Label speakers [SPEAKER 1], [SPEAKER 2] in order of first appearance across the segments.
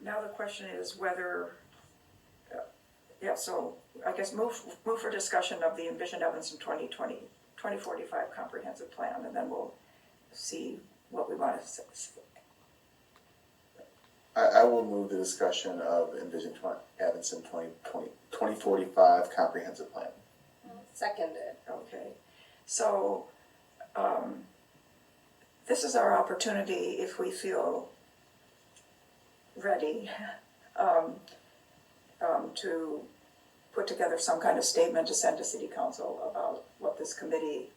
[SPEAKER 1] Now the question is whether, so I guess move for discussion of the Envision Evanston 2045 comprehensive plan, and then we'll see what we want to say.
[SPEAKER 2] I will move the discussion of Envision Evanston 2045 comprehensive plan.
[SPEAKER 3] Seconded.
[SPEAKER 1] Okay, so this is our opportunity, if we feel ready, to put together some kind of statement to send to City Council about what this committee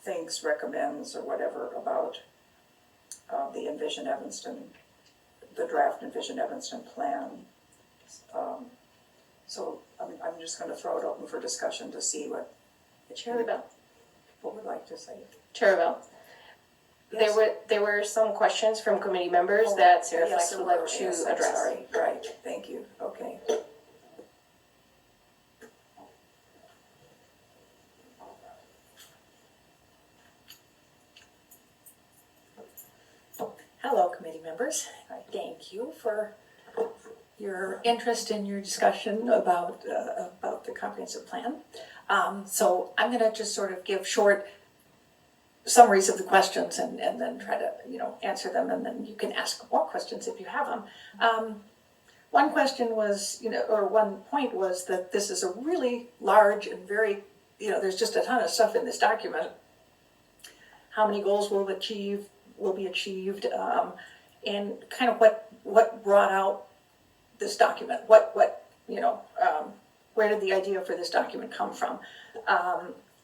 [SPEAKER 1] thinks, recommends, or whatever about the Envision Evanston, the draft Envision Evanston plan. So I'm just going to throw it open for discussion to see what
[SPEAKER 3] Chair Bell.
[SPEAKER 1] people would like to say.
[SPEAKER 3] Chair Bell.
[SPEAKER 1] Yes.
[SPEAKER 3] There were some questions from committee members that Sarah
[SPEAKER 1] yes,
[SPEAKER 3] Flex would like to
[SPEAKER 1] yes, I'm
[SPEAKER 3] address.
[SPEAKER 1] sorry. Right, thank you. Okay.
[SPEAKER 4] Hello, committee members. Thank you for your interest in your discussion about the comprehensive plan. So I'm going to just sort of give short summaries of the questions and then try to answer them, and then you can ask more questions if you have them. One question was, or one point was that this is a really large and very, there's just a ton of stuff in this document. How many goals will be achieved, and kind of what brought out this document, where did the idea for this document come from,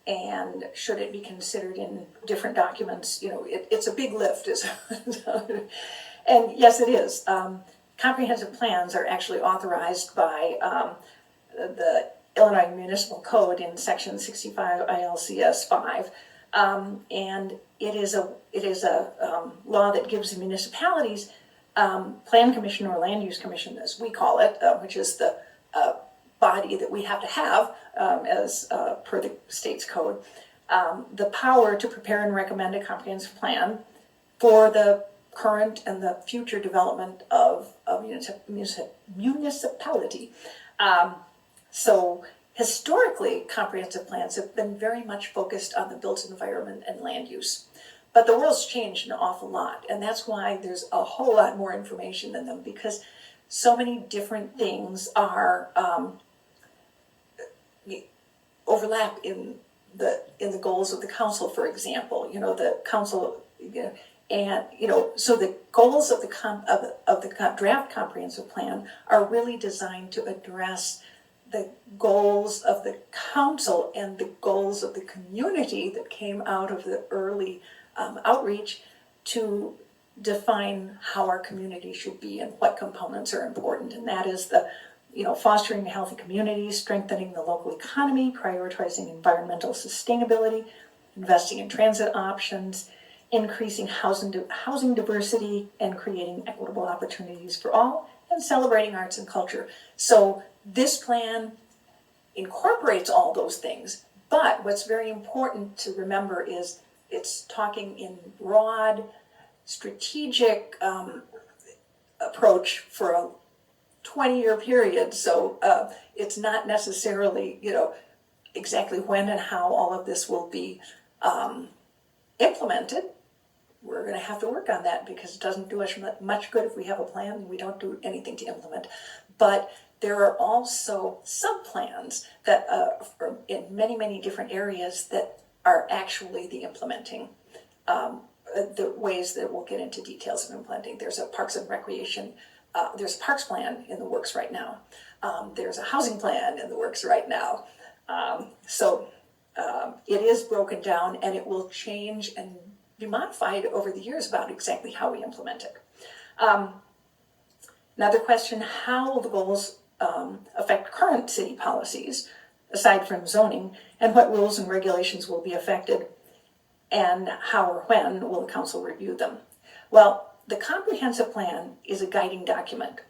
[SPEAKER 4] and should it be considered in different documents? It's a big lift, and yes, it is. Comprehensive plans are actually authorized by the Illinois Municipal Code in Section 65 ILCS 5. And it is a law that gives the municipalities plan commission, or land use commission as we call it, which is the body that we have to have as per the state's code, the power to prepare and recommend a comprehensive plan for the current and the future development of a municipality. So historically, comprehensive plans have been very much focused on the built environment and land use. But the world's changed an awful lot, and that's why there's a whole lot more information in them, because so many different things are overlap in the goals of the council, for example. The council, and so the goals of the draft comprehensive plan are really designed to address the goals of the council and the goals of the community that came out of the early outreach to define how our community should be and what components are important. And that is the fostering a healthy community, strengthening the local economy, prioritizing environmental sustainability, investing in transit options, increasing housing diversity, and creating equitable opportunities for all, and celebrating arts and culture. So this plan incorporates all those things, but what's very important to remember is it's talking in broad, strategic approach for a 20-year period. So it's not necessarily, exactly when and how all of this will be implemented. We're going to have to work on that, because it doesn't do us much good if we have a plan and we don't do anything to implement. But there are also sub-plans that in many, many different areas that are actually the implementing, the ways that we'll get into details of implementing. There's a Parks and Recreation, there's a Parks plan in the works right now. There's a housing plan in the works right now. So it is broken down, and it will change and be modified over the years about exactly how we implement it. Another question, how will the goals affect current city policies, aside from zoning, and what rules and regulations will be affected, and how or when will the council review them? Well, the comprehensive plan is a guiding document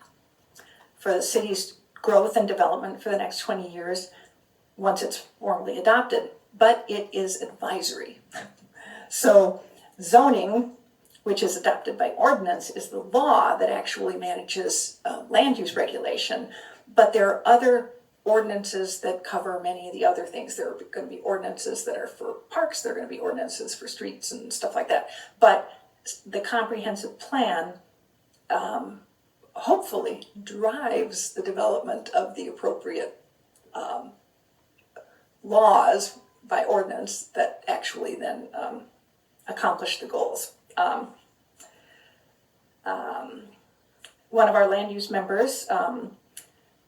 [SPEAKER 4] for the city's growth and development for the next 20 years once it's formally adopted, but it is advisory. So zoning which is adopted by ordinance, is the law that actually manages land use regulation. But there are other ordinances that cover many of the other things. There are going to be ordinances that are for parks, there are going to be ordinances for streets and stuff like that. But the comprehensive plan hopefully drives the development of the appropriate laws by ordinance that actually then accomplish the goals. One of our land use members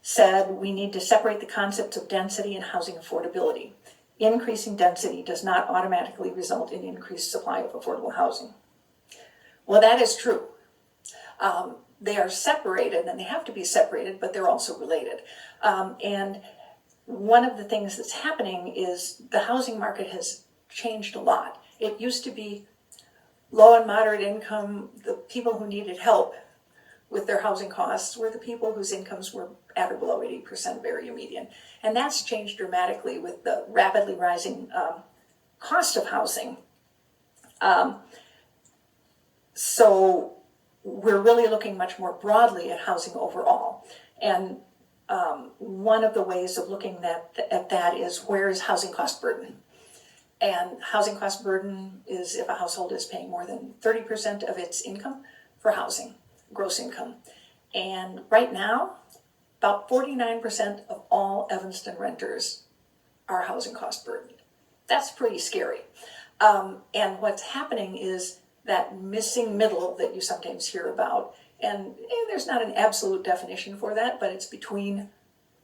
[SPEAKER 4] said we need to separate the concepts of density and housing affordability. Increasing density does not automatically result in increased supply of affordable housing. Well, that is true. They are separated, and they have to be separated, but they're also related. And one of the things that's happening is the housing market has changed a lot. It used to be low and moderate income, the people who needed help with their housing costs were the people whose incomes were at or below 80% of area median. And that's changed dramatically with the rapidly rising cost of housing. So we're really looking much more broadly at housing overall. And one of the ways of looking at that is, where is housing cost burden? And housing cost burden is if a household is paying more than 30% of its income for housing, gross income. And right now, about 49% of all Evanston renters are housing cost burdened. That's pretty scary. And what's happening is that missing middle that you sometimes hear about, and there's not an absolute definition for that, but it's between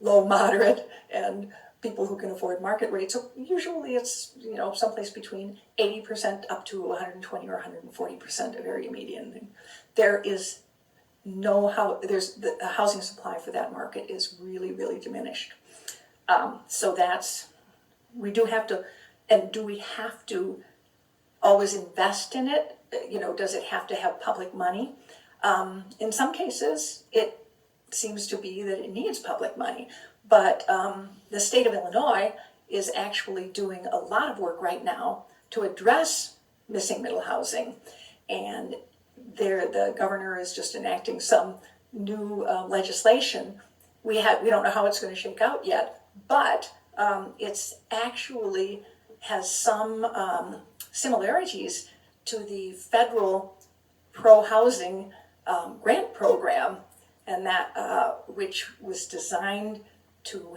[SPEAKER 4] low, moderate, and people who can afford market rates. So usually it's, someplace between 80% up to 120 or 140% of area median. There is the housing supply for that market is really, really diminished. So we do have to, and do we have to always invest in it? Does it have to have public money? In some cases, it seems to be that it needs public money. But the state of Illinois is actually doing a lot of work right now to address missing middle housing. And the governor is just enacting some new legislation. We don't know how it's going to shake out yet, but it's actually has some similarities to the federal pro-housing grant program, and that which was designed to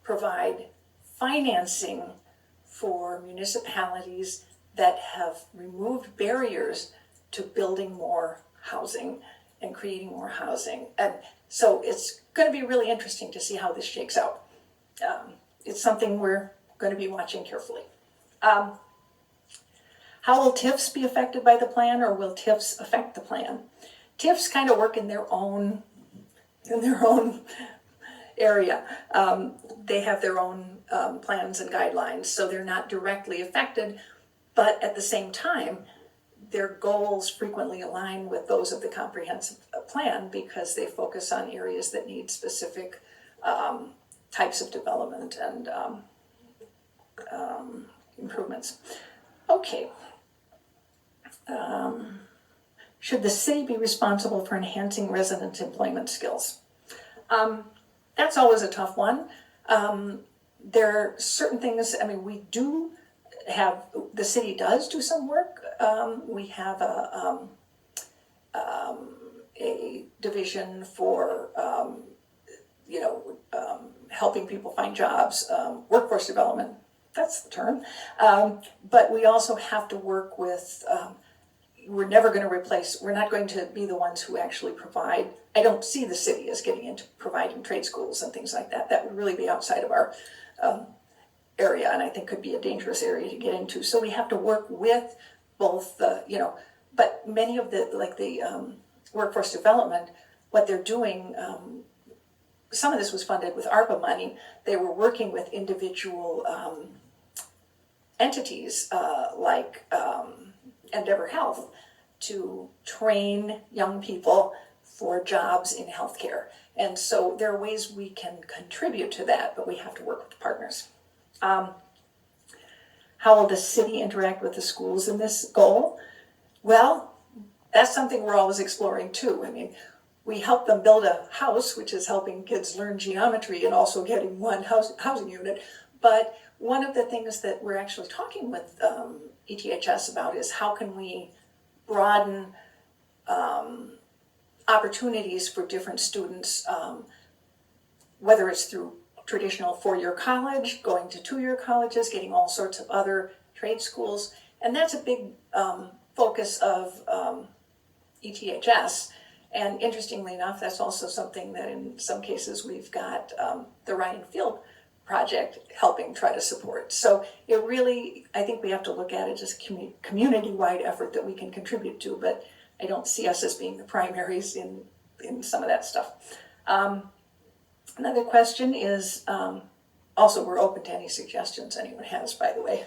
[SPEAKER 4] provide financing for municipalities that have removed barriers to building more housing and creating more housing. And so it's going to be really interesting to see how this shakes out. It's something we're going to be watching carefully. How will TIFs be affected by the plan, or will TIFs affect the plan? TIFs kind of work in their own area. They have their own plans and guidelines, so they're not directly affected, but at the same time, their goals frequently align with those of the comprehensive plan because they focus on areas that need specific types of development and improvements. Okay. Should the city be responsible for enhancing residents' employment skills? That's always a tough one. There are certain things, the city does do some work. We have a division for, helping people find jobs, workforce development, that's the term. But we also have to work with, we're not going to be the ones who actually provide. I don't see the city as getting into providing trade schools and things like that. That would really be outside of our area, and I think could be a dangerous area to get into. So we have to work with both but many of the workforce development, what they're doing, some of this was funded with ARPA money. They were working with individual entities like Endeavor Health to train young people for jobs in healthcare. And so there are ways we can contribute to that, but we have to work with the partners. How will the city interact with the schools in this goal? Well, that's something we're always exploring too. I mean, we help them build a house, which is helping kids learn geometry and also getting one housing unit. But one of the things that we're actually talking with ETHS about is how can we broaden opportunities for different students, whether it's through traditional four-year college, going to two-year colleges, getting all sorts of other trade schools. And that's a big focus of ETHS. And interestingly enough, that's also something that in some cases we've got the Ryan Field project helping try to support. So it really, I think we have to look at it as a community-wide effort that we can contribute to, but I don't see us as being the primaries in some of that stuff. Another question is, also we're open to any suggestions anyone has, by the way.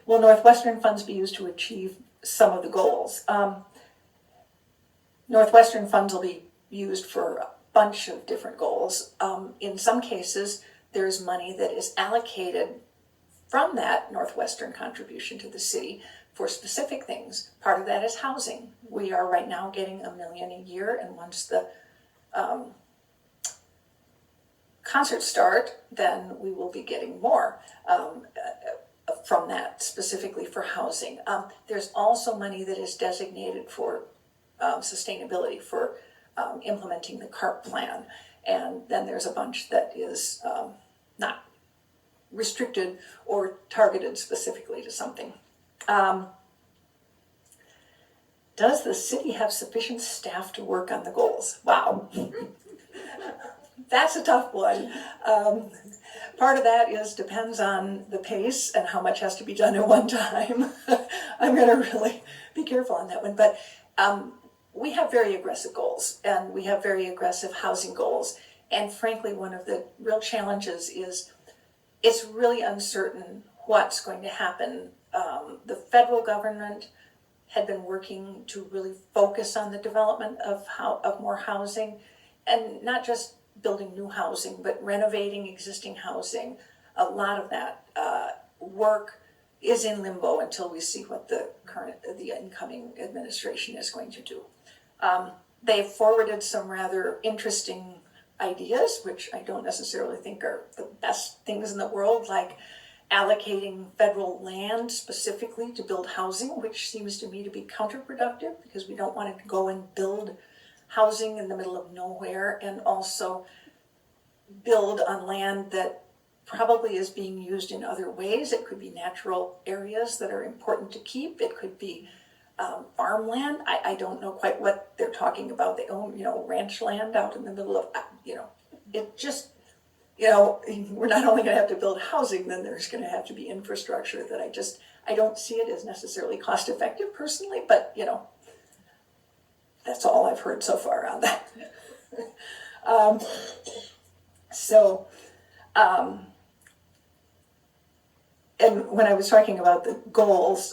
[SPEAKER 4] Will Northwestern funds be used to achieve some of the goals? Northwestern funds will be used for a bunch of different goals. In some cases, there's money that is allocated from that Northwestern contribution to the city for specific things. Part of that is housing. We are right now getting $1 million a year, and once the concerts start, then we will be getting more from that specifically for housing. There's also money that is designated for sustainability, for implementing the CARP plan. And then there's a bunch that is not restricted or targeted specifically to something. Does the city have sufficient staff to work on the goals? Wow. That's a tough one. Part of that depends on the pace and how much has to be done at one time. I'm going to really be careful on that one. But we have very aggressive goals, and we have very aggressive housing goals. And frankly, one of the real challenges is it's really uncertain what's going to happen. The federal government had been working to really focus on the development of more housing, and not just building new housing, but renovating existing housing. A lot of that work is in limbo until we see what the incoming administration is going to do. They've forwarded some rather interesting ideas, which I don't necessarily think are the best things in the world, like allocating federal land specifically to build housing, which seems to me to be counterproductive because we don't want to go and build housing in the middle of nowhere and also build on land that probably is being used in other ways. It could be natural areas that are important to keep. It could be farmland. I don't know quite what they're talking about. They own, ranch land out in the middle of, it just, we're not only going to have to build housing, then there's going to have to be infrastructure that I don't see it as necessarily cost effective personally, but, that's all I've heard so far on that. And when I was talking about the goals,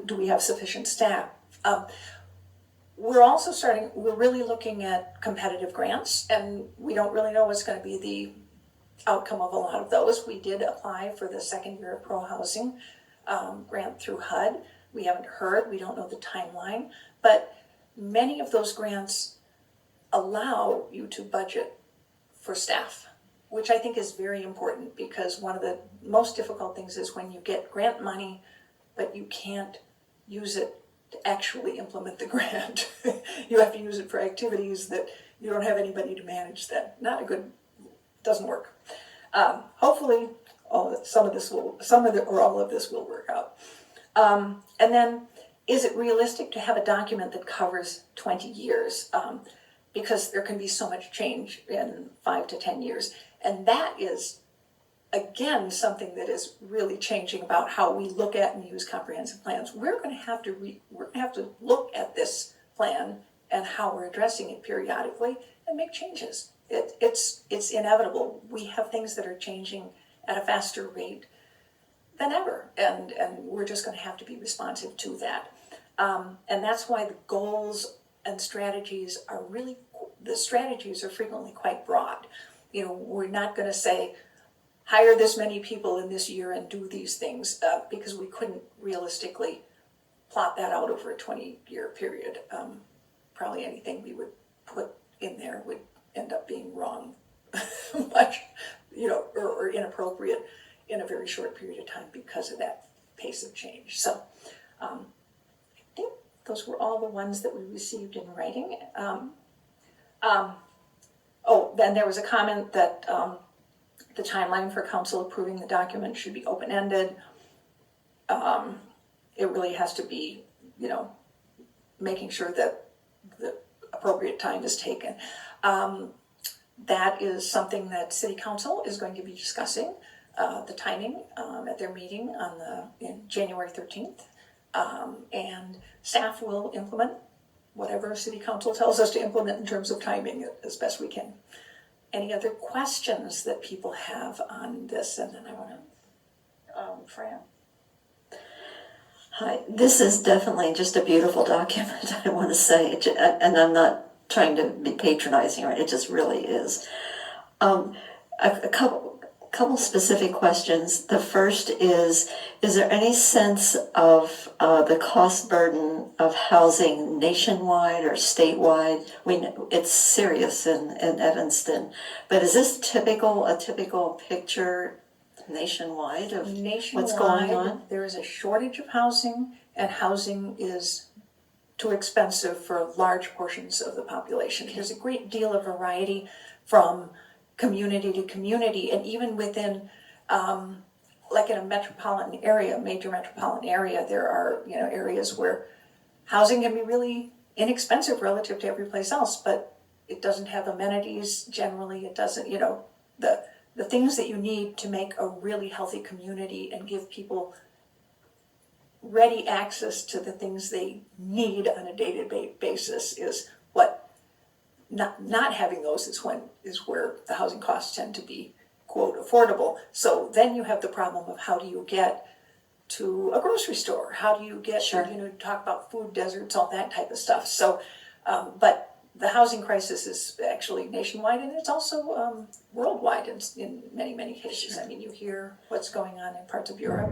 [SPEAKER 4] do we have sufficient staff? We're really looking at competitive grants, and we don't really know what's going to be the outcome of a lot of those. We did apply for the second year of pro housing grant through HUD. We haven't heard, we don't know the timeline, but many of those grants allow you to budget for staff, which I think is very important, because one of the most difficult things is when you get grant money, but you can't use it to actually implement the grant. You have to use it for activities that you don't have anybody to manage. That doesn't work. Hopefully, all of this will work out. And then, is it realistic to have a document that covers 20 years? Because there can be so much change in 5 to 10 years. And that is, again, something that is really changing about how we look at and use comprehensive plans. We're going to have to look at this plan and how we're addressing it periodically and make changes. It's inevitable. We have things that are changing at a faster rate than ever, and we're just going to have to be responsive to that. And that's why the goals and strategies are frequently quite broad. We're not going to say, hire this many people in this year and do these things, because we couldn't realistically plot that out over a 20-year period, probably anything we would put in there would end up being wrong much, or inappropriate in a very short period of time because of that pace of change. So I think those were all the ones that we received in writing. Then there was a comment that the timeline for council approving the document should be open-ended. It really has to be, making sure that the appropriate time is taken. That is something that City Council is going to be discussing, the timing at their meeting in January 13th. And staff will implement whatever City Council tells us to implement in terms of timing as best we can. Any other questions that people have on this? And then I want to, Fran.
[SPEAKER 5] Hi, this is definitely just a beautiful document, I want to say, and I'm not trying to be patronizing, right? It just really is. A couple specific questions. The first is there any sense of the cost burden of housing nationwide or statewide? We know it's serious in Evanston, but is this a typical picture nationwide of what's going on?
[SPEAKER 4] There is a shortage of housing, and housing is too expensive for large portions of the population. There's a great deal of variety from community to community, and even within, like in a metropolitan area, major metropolitan area, there are areas where housing can be really inexpensive relative to every place else, but it doesn't have amenities generally. It doesn't, the things that you need to make a really healthy community and give people ready access to the things they need on a day-to-day basis is what not having those is where the housing costs tend to be, quote, affordable. So then you have the problem of how do you get to a grocery store? How do you get, talk about food deserts, all that type of stuff. So, but the housing crisis is actually nationwide, and it's also worldwide in many, many cases. Sure. I mean, you hear what's going on in parts of Europe.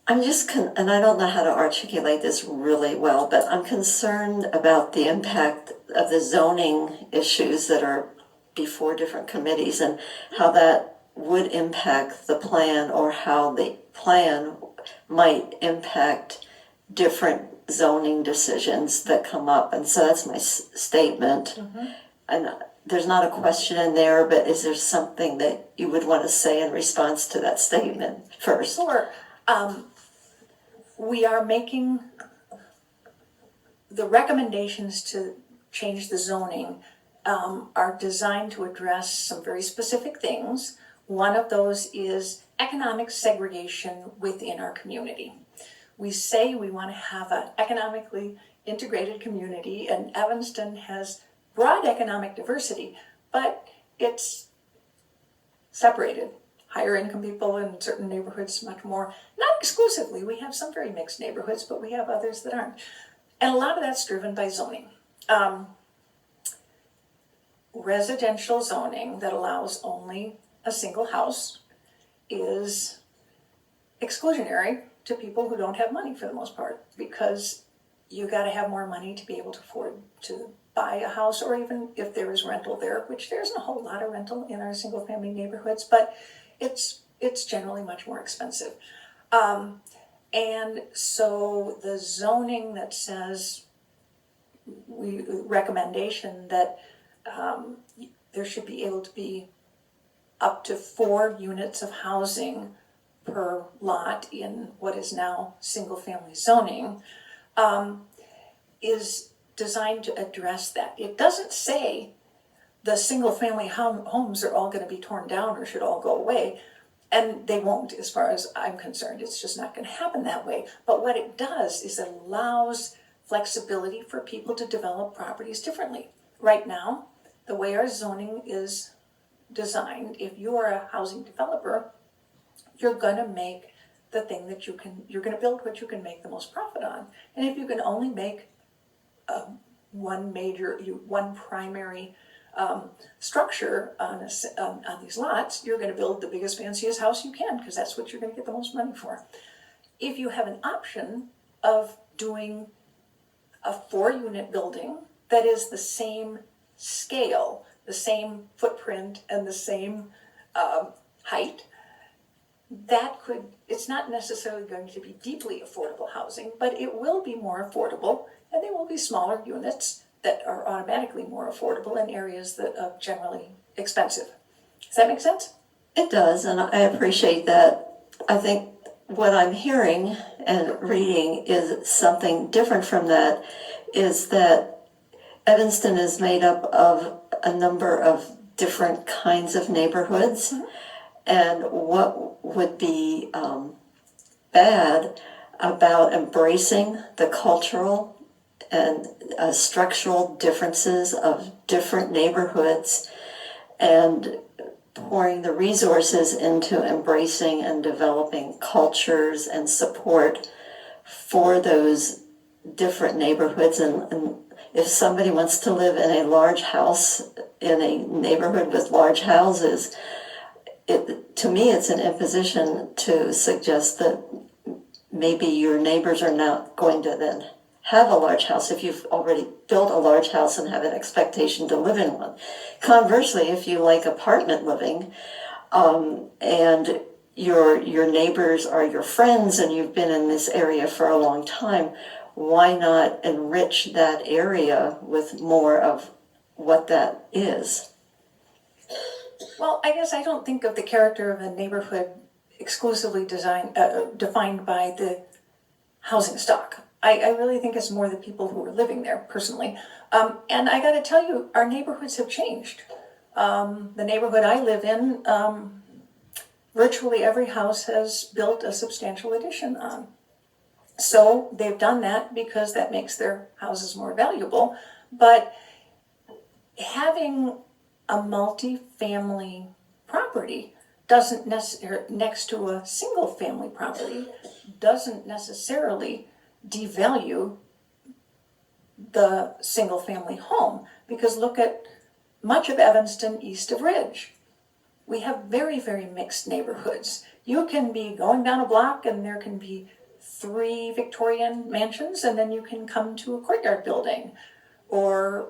[SPEAKER 5] I'm and I don't know how to articulate this really well, but I'm concerned about the impact of the zoning issues that are before different committees and how that would impact the plan, or how the plan might impact different zoning decisions that come up. And so that's my statement. Mm-hmm. And there's not a question in there, but is there something that you would want to say in response to that statement first?
[SPEAKER 4] Sure. We are making the recommendations to change the zoning are designed to address some very specific things. One of those is economic segregation within our community. We say we want to have an economically integrated community, and Evanston has broad economic diversity, but it's separated. Higher income people in certain neighborhoods, much more. Not exclusively, we have some very mixed neighborhoods, but we have others that aren't. And a lot of that's driven by zoning. Residential zoning that allows only a single house is exclusionary to people who don't have money for the most part, because you got to have more money to be able to afford to buy a house, or even if there is rental there, which there isn't a whole lot of rental in our single family neighborhoods, but it's generally much more expensive. And so the zoning that says recommendation that there should be able to be up to 4 units of housing per lot in what is now single family zoning is designed to address that. It doesn't say the single family homes are all going to be torn down or should all go away, and they won't, as far as I'm concerned. It's just not going to happen that way. But what it does is it allows flexibility for people to develop properties differently. Right now, the way our zoning is designed, if you are a housing developer, you're going to make the thing that you're going to build what you can make the most profit on. And if you can only make one primary structure on these lots, you're going to build the biggest, fanciest house you can, because that's what you're going to get the most money for. If you have an option of doing a 4-unit building that is the same scale, the same footprint, and the same height. That could, it's not necessarily going to be deeply affordable housing, but it will be more affordable, and there will be smaller units that are automatically more affordable in areas that are generally expensive. Does that make sense?
[SPEAKER 5] It does, and I appreciate that. I think what I'm hearing and reading is something different from that, is that Evanston is made up of a number of different kinds of neighborhoods, and what would be bad about embracing the cultural and structural differences of different neighborhoods and pouring the resources into embracing and developing cultures and support for those different neighborhoods. And if somebody wants to live in a large house in a neighborhood with large houses, to me it's an imposition to suggest that maybe your neighbors are not going to then have a large house if you've already built a large house and have an expectation to live in one. Conversely, if you like apartment living, and your neighbors are your friends and you've been in this area for a long time, why not enrich that area with more of what that is?
[SPEAKER 4] Well, I guess I don't think of the character of a neighborhood exclusively defined by the housing stock. I really think it's more the people who are living there personally. And I gotta tell you, our neighborhoods have changed. The neighborhood I live in, virtually every house has built a substantial addition on. So they've done that because that makes their houses more valuable. But having a multi-family property doesn't necessarily, next to a single family property, doesn't necessarily devalue the single family home. Because look at much of Evanston east of Ridge. We have very, very mixed neighborhoods. You can be going down a block and there can be 3 Victorian mansions, and then you can come to a courtyard building, or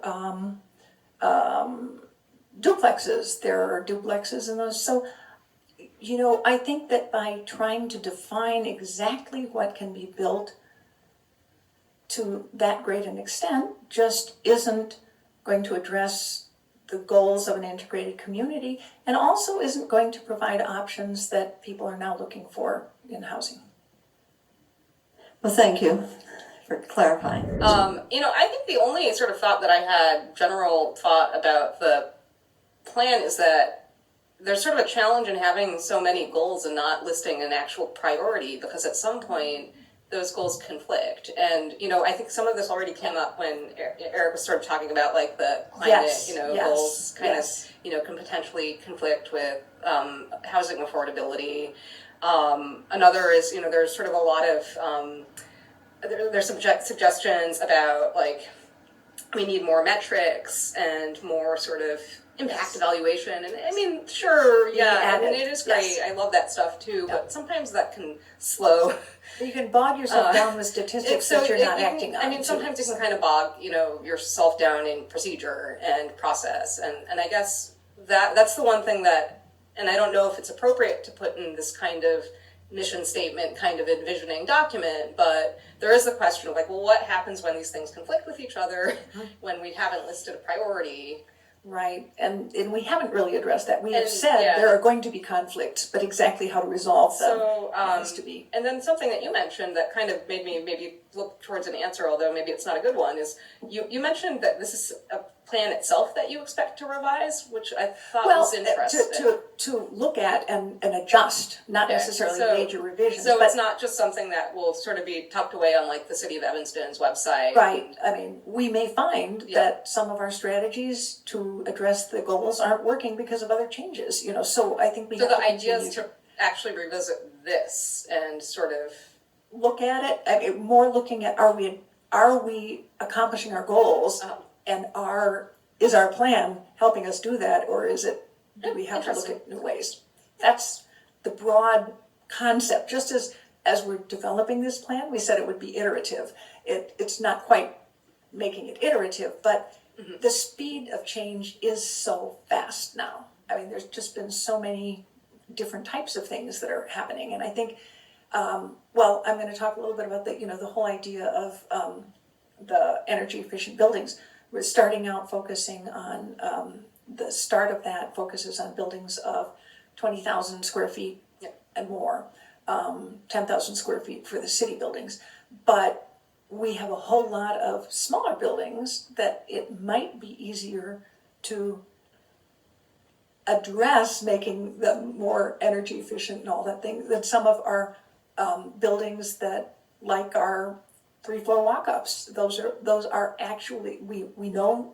[SPEAKER 4] duplexes. There are duplexes in those. So, you know, I think that by trying to define exactly what can be built to that great an extent just isn't going to address the goals of an integrated community, and also isn't going to provide options that people are now looking for in housing.
[SPEAKER 5] Well, thank you for clarifying.
[SPEAKER 3] I think the only sort of thought that I had, general thought about the plan, is that there's sort of a challenge in having so many goals and not listing an actual priority, because at some point those goals conflict. And, I think some of this already came up when Eric was sort of talking about like the climate, goals kind of, can potentially conflict with housing affordability. Another is, there's sort of a lot of, there's suggestions about like, we need more metrics and more sort of impact evaluation. And I mean, sure, yeah, and it is great. I love that stuff too, but sometimes that can slow.
[SPEAKER 4] You can bog yourself down with statistics that you're not acting on.
[SPEAKER 3] I mean, sometimes it can kind of bog, yourself down in procedure and process. And I guess that's the one thing that, and I don't know if it's appropriate to put in this kind of mission statement kind of envisioning document, but there is the question of like, well, what happens when these things conflict with each other when we haven't listed a priority?
[SPEAKER 4] Right, and we haven't really addressed that. We have said there are going to be conflicts, but exactly how to resolve them has to be.
[SPEAKER 3] And then something that you mentioned that kind of made me maybe look towards an answer, although maybe it's not a good one, is you mentioned that this is a plan itself that you expect to revise, which I thought was interesting.
[SPEAKER 4] To look at and adjust, not necessarily major revisions.
[SPEAKER 3] So it's not just something that will sort of be tucked away on like the City of Evanston's website.
[SPEAKER 4] Right, I mean, we may find that some of our strategies to address the goals aren't working because of other changes, so I think we have to continue.
[SPEAKER 3] So the idea is to actually revisit this and sort of
[SPEAKER 4] look at it, I mean, more looking at are we accomplishing our goals, and is our plan helping us do that, or do we have to look at new ways? That's the broad concept, just as as we're developing this plan, we said it would be iterative. It's not quite making it iterative, but the speed of change is so fast now. I mean, there's just been so many different types of things that are happening, and I think, well, I'm going to talk a little bit about the, the whole idea of the energy efficient buildings. We're starting out focusing on the start of that focuses on buildings of 20,000 square feet and more, 10,000 square feet for the city buildings, but we have a whole lot of smaller buildings that it might be easier to address making them more energy efficient and all that thing than some of our buildings that, like our 3-floor walk-ups. Those are actually, we know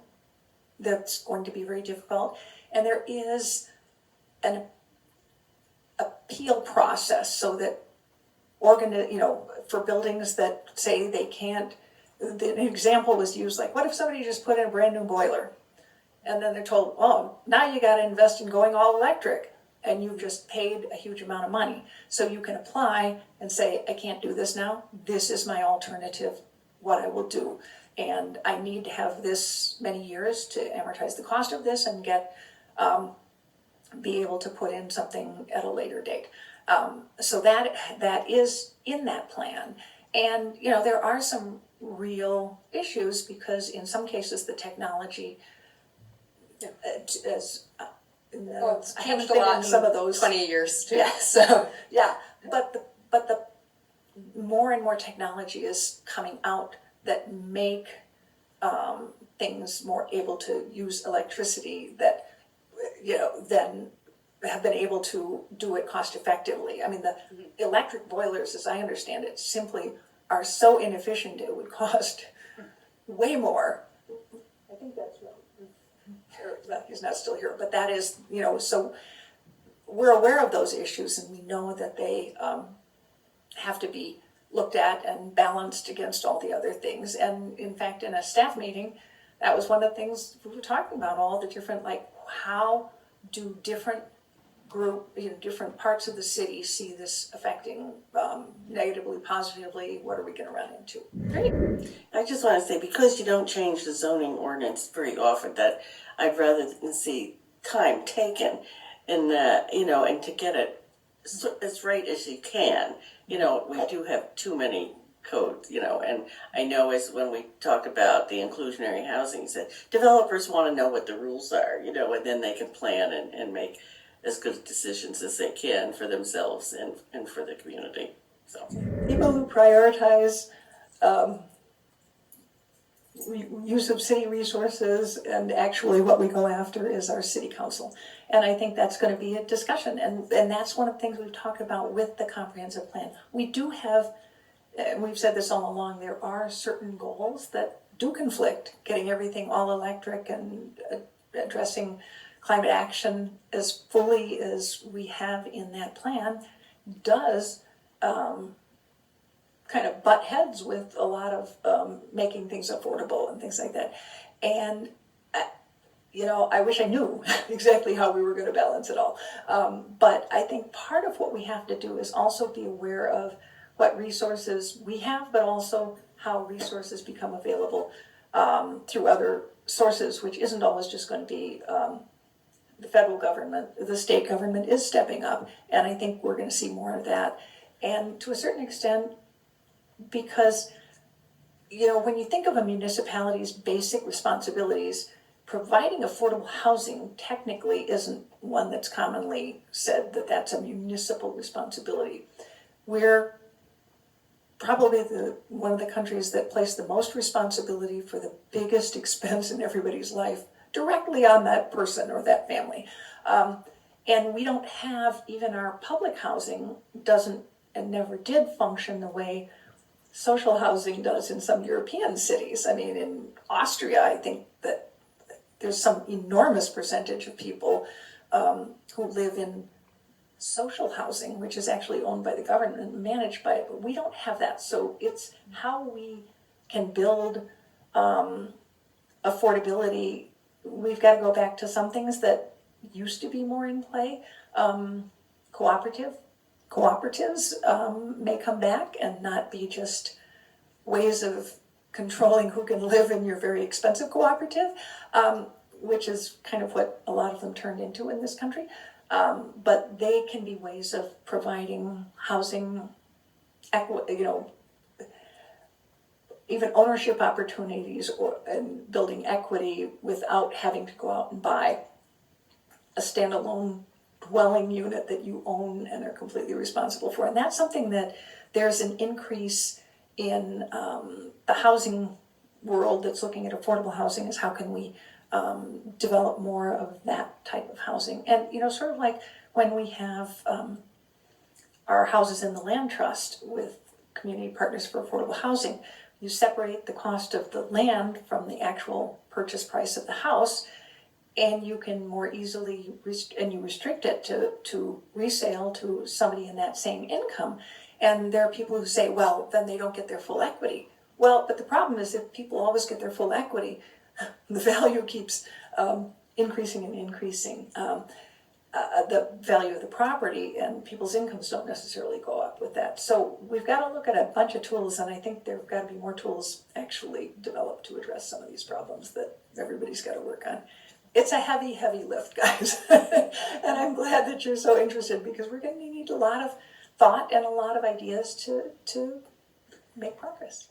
[SPEAKER 4] that's going to be very difficult, and there is an appeal process so that for buildings that say they can't, an example was used, like, what if somebody just put in a brand new boiler? And then they're told, oh, now you gotta invest in going all electric, and you've just paid a huge amount of money. So you can apply and say, I can't do this now, this is my alternative, what I will do. And I need to have this many years to amortize the cost of this and be able to put in something at a later date. So that is in that plan. And, there are some real issues because in some cases the technology is,
[SPEAKER 3] It's
[SPEAKER 4] I haven't
[SPEAKER 3] changed a
[SPEAKER 4] been
[SPEAKER 3] lot
[SPEAKER 4] in some of those.
[SPEAKER 3] 20 years too.
[SPEAKER 4] Yeah.
[SPEAKER 3] So
[SPEAKER 4] Yeah, but the more and more technology is coming out that make things more able to use electricity that, then have been able to do it cost effectively. I mean, the electric boilers, as I understand it, simply are so inefficient it would cost way more. I think that's right. He's not still here, but that is, so we're aware of those issues and we know that they have to be looked at and balanced against all the other things. And in fact, in a staff meeting, that was one of the things we were talking about, all the different, like, how do different different parts of the city see this affecting negatively, positively, what are we gonna run into?
[SPEAKER 3] great.
[SPEAKER 6] I just want to say, because you don't change the zoning ordinance very often, that I'd rather see time taken in the, and to get it as right as you can. We do have too many codes, and I know as when we talk about the inclusionary housing, that developers want to know what the rules are, and then they can plan and make as good decisions as they can for themselves and for the community. So
[SPEAKER 4] People who prioritize use of city resources and actually what we go after is our city council. And I think that's going to be a discussion. And that's one of the things we've talked about with the comprehensive plan. We do have, and we've said this all along, there are certain goals that do conflict, getting everything all electric and addressing climate action as fully as we have in that plan does kind of butt heads with a lot of making things affordable and things like that. And, I wish I knew exactly how we were going to balance it all. But I think part of what we have to do is also be aware of what resources we have, but also how resources become available through other sources, which isn't always just going to be the federal government. The state government is stepping up, and I think we're going to see more of that. And to a certain extent, because, when you think of a municipality's basic responsibilities, providing affordable housing technically isn't one that's commonly said that that's a municipal responsibility. We're probably one of the countries that place the most responsibility for the biggest expense in everybody's life directly on that person or that family. And we don't have, even our public housing doesn't and never did function the way social housing does in some European cities. I mean, in Austria, I think that there's some enormous percentage of people who live in social housing, which is actually owned by the government and managed by it, but we don't have that. So it's how we can build affordability. We've got to go back to some things that used to be more in play. Cooperative cooperatives may come back and not be just ways of controlling who can live in your very expensive cooperative, which is kind of what a lot of them turned into in this country. But they can be ways of providing housing, even ownership opportunities and building equity without having to go out and buy a standalone dwelling unit that you own and are completely responsible for. And that's something that there's an increase in the housing world that's looking at affordable housing, is how can we develop more of that type of housing. And, sort of like when we have our houses in the land trust with Community Partners for Affordable Housing, you separate the cost of the land from the actual purchase price of the house, and you can more easily restrict it to resale to somebody in that same income. And there are people who say, well, then they don't get their full equity. Well, but the problem is if people always get their full equity, the value keeps increasing and increasing. The value of the property, and people's incomes don't necessarily go up with that. So we've got to look at a bunch of tools, and I think there have got to be more tools actually developed to address some of these problems that everybody's got to work on. It's a heavy, heavy lift, guys. And I'm glad that you're so interested, because we're going to need a lot of thought and a lot of ideas to make progress.